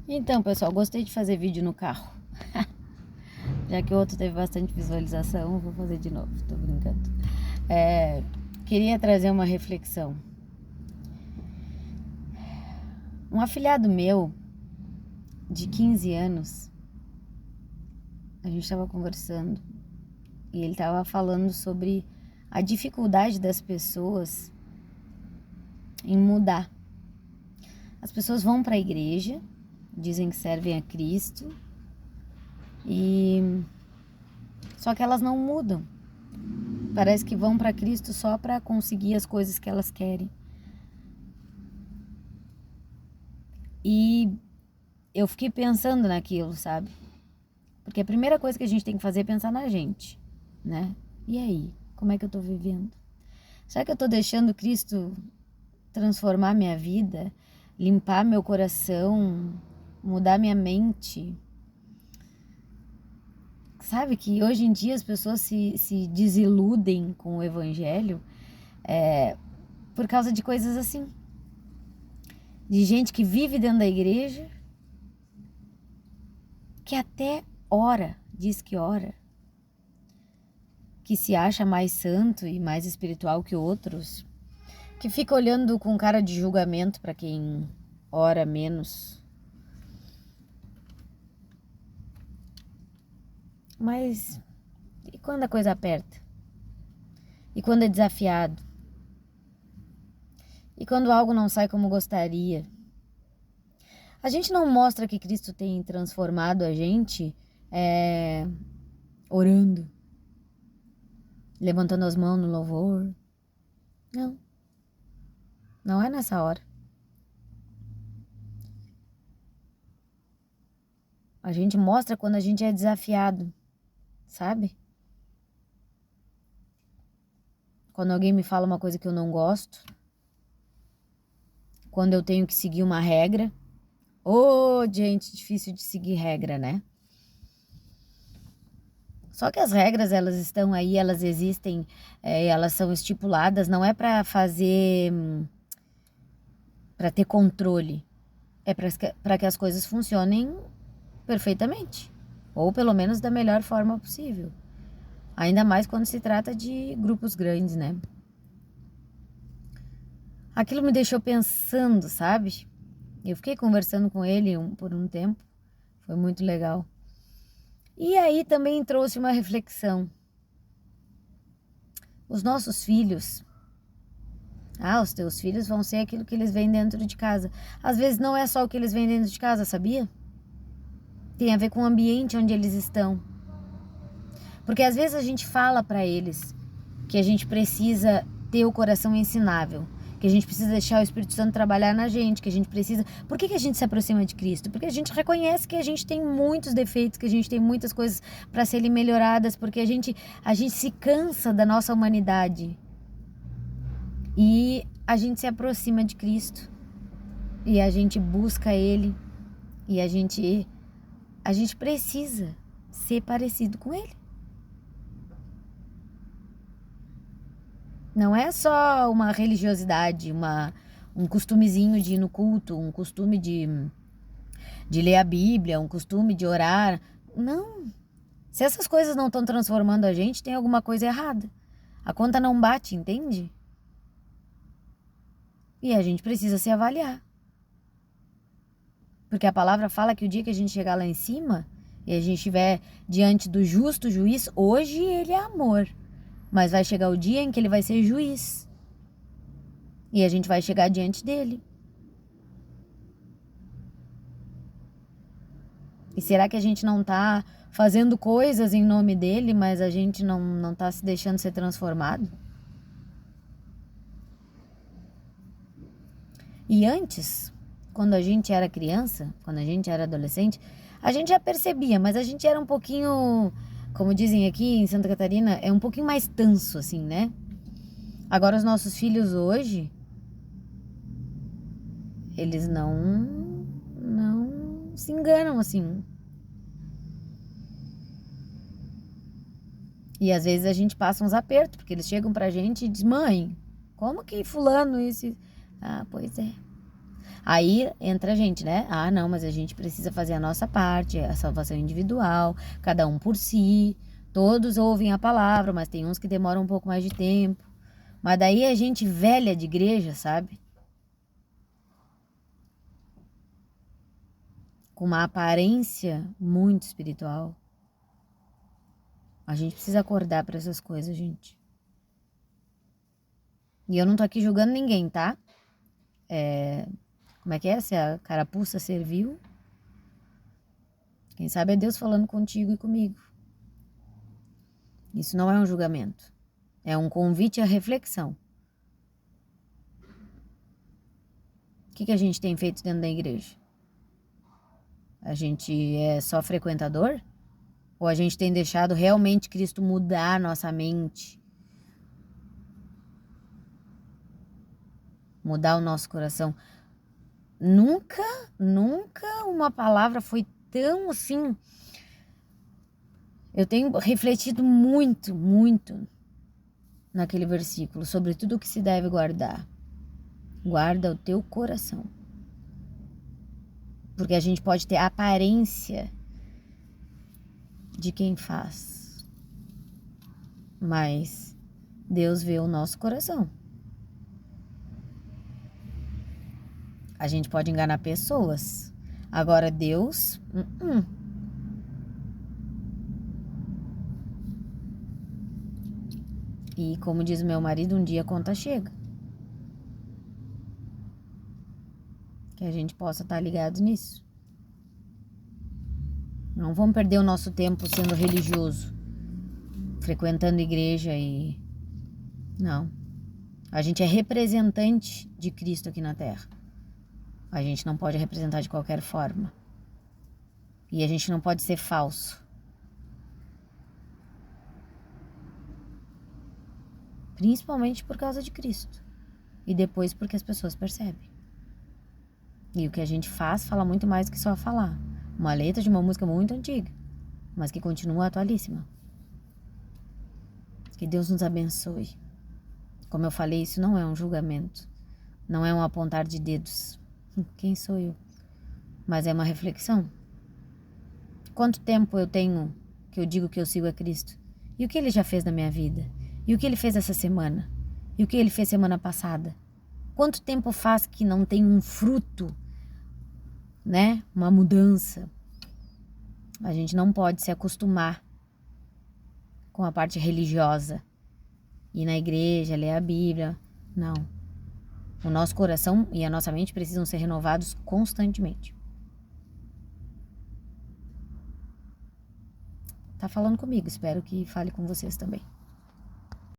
Então, pessoal, gostei de fazer vídeo no carro. Já que o outro teve bastante visualização, vou fazer de novo, tô brincando. Queria trazer uma reflexão. Um afilhado meu, de 15 anos, a gente estava conversando e ele estava falando sobre a dificuldade das pessoas em mudar. As pessoas vão para a igreja, dizem que servem a Cristo, e só que elas não mudam. Parece que vão para Cristo só para conseguir as coisas que elas querem. E eu fiquei pensando naquilo, sabe? Porque a primeira coisa que a gente tem que fazer é pensar na gente, né? E aí, como é que eu tô vivendo? Será que eu tô deixando Cristo transformar minha vida, limpar meu coração, mudar minha mente? Sabe que hoje em dia as pessoas se desiludem com o evangelho por causa de coisas assim. De gente que vive dentro da igreja, que até ora, diz que ora, que se acha mais santo e mais espiritual que outros, que fica olhando com cara de julgamento para quem ora menos. Mas e quando a coisa aperta? E quando é desafiado? E quando algo não sai como gostaria? A gente não mostra que Cristo tem transformado a gente orando, levantando as mãos no louvor. Não, não é nessa hora. A gente mostra quando a gente é desafiado, sabe? Quando alguém me fala uma coisa que eu não gosto, quando eu tenho que seguir uma regra. Gente, difícil de seguir regra, né? Só que as regras, elas estão aí, elas existem, elas são estipuladas, não é para fazer, para ter controle. É para que as coisas funcionem perfeitamente, ou pelo menos da melhor forma possível. Ainda mais quando se trata de grupos grandes, né? Aquilo me deixou pensando, sabe? Eu fiquei conversando com ele por um tempo, foi muito legal. E aí também trouxe uma reflexão. Os nossos filhos, os teus filhos vão ser aquilo que eles veem dentro de casa. Às vezes não é só o que eles veem dentro de casa, sabia? Tem a ver com o ambiente onde eles estão. Porque às vezes a gente fala para eles que a gente precisa ter o coração ensinável, que a gente precisa deixar o Espírito Santo trabalhar na gente, que a gente precisa... Por que a gente se aproxima de Cristo? Porque a gente reconhece que a gente tem muitos defeitos, que a gente tem muitas coisas para serem melhoradas, porque a gente se cansa da nossa humanidade. E a gente se aproxima de Cristo. E a gente busca Ele. E a gente precisa ser parecido com Ele. Não é só uma religiosidade, um costumezinho de ir no culto, um costume de ler a Bíblia, um costume de orar. Não. Se essas coisas não estão transformando a gente, tem alguma coisa errada. A conta não bate, entende? E a gente precisa se avaliar. Porque a palavra fala que o dia que a gente chegar lá em cima e a gente estiver diante do justo juiz, hoje ele é amor. Mas vai chegar o dia em que ele vai ser juiz. E a gente vai chegar diante dele. E será que a gente não tá fazendo coisas em nome dele, mas a gente não tá se deixando ser transformado? E antes, quando a gente era criança, quando a gente era adolescente, a gente já percebia, mas a gente era um pouquinho, como dizem aqui em Santa Catarina, é um pouquinho mais tanso, assim, né? Agora os nossos filhos hoje, eles não se enganam, assim. E às vezes a gente passa uns apertos, porque eles chegam pra gente e dizem, mãe, como que fulano isso? Ah, pois é. Aí entra a gente, né? Ah, não, mas a gente precisa fazer a nossa parte, a salvação individual, cada um por si. Todos ouvem a palavra, mas tem uns que demoram um pouco mais de tempo. Mas daí a gente velha de igreja, sabe? Com uma aparência muito espiritual. A gente precisa acordar para essas coisas, gente. E eu não tô aqui julgando ninguém, tá? Como é que é? Se a carapuça serviu, quem sabe é Deus falando contigo e comigo. Isso não é um julgamento. É um convite à reflexão. O que a gente tem feito dentro da igreja? A gente é só frequentador? Ou a gente tem deixado realmente Cristo mudar a nossa mente? Mudar o nosso coração? Nunca uma palavra foi tão assim. Eu tenho refletido muito naquele versículo sobre tudo o que se deve guardar. Guarda o teu coração. Porque a gente pode ter a aparência de quem faz. Mas Deus vê o nosso coração. A gente pode enganar pessoas. Agora Deus... E como diz meu marido, um dia a conta chega. Que a gente possa estar ligado nisso. Não vamos perder o nosso tempo sendo religioso, frequentando igreja e... Não. A gente é representante de Cristo aqui na Terra. A gente não pode representar de qualquer forma. E a gente não pode ser falso. Principalmente por causa de Cristo. E depois porque as pessoas percebem. E o que a gente faz fala muito mais do que só falar. Uma letra de uma música muito antiga, mas que continua atualíssima. Que Deus nos abençoe. Como eu falei, isso não é um julgamento. Não é um apontar de dedos. Quem sou eu? Mas é uma reflexão. Quanto tempo eu tenho que eu digo que eu sigo a Cristo? E o que Ele já fez na minha vida? E o que Ele fez essa semana? E o que Ele fez semana passada? Quanto tempo faz que não tem um fruto, né? Uma mudança. A gente não pode se acostumar com a parte religiosa. Ir na igreja, ler a Bíblia. Não. O nosso coração e a nossa mente precisam ser renovados constantemente. Tá falando comigo, espero que fale com vocês também.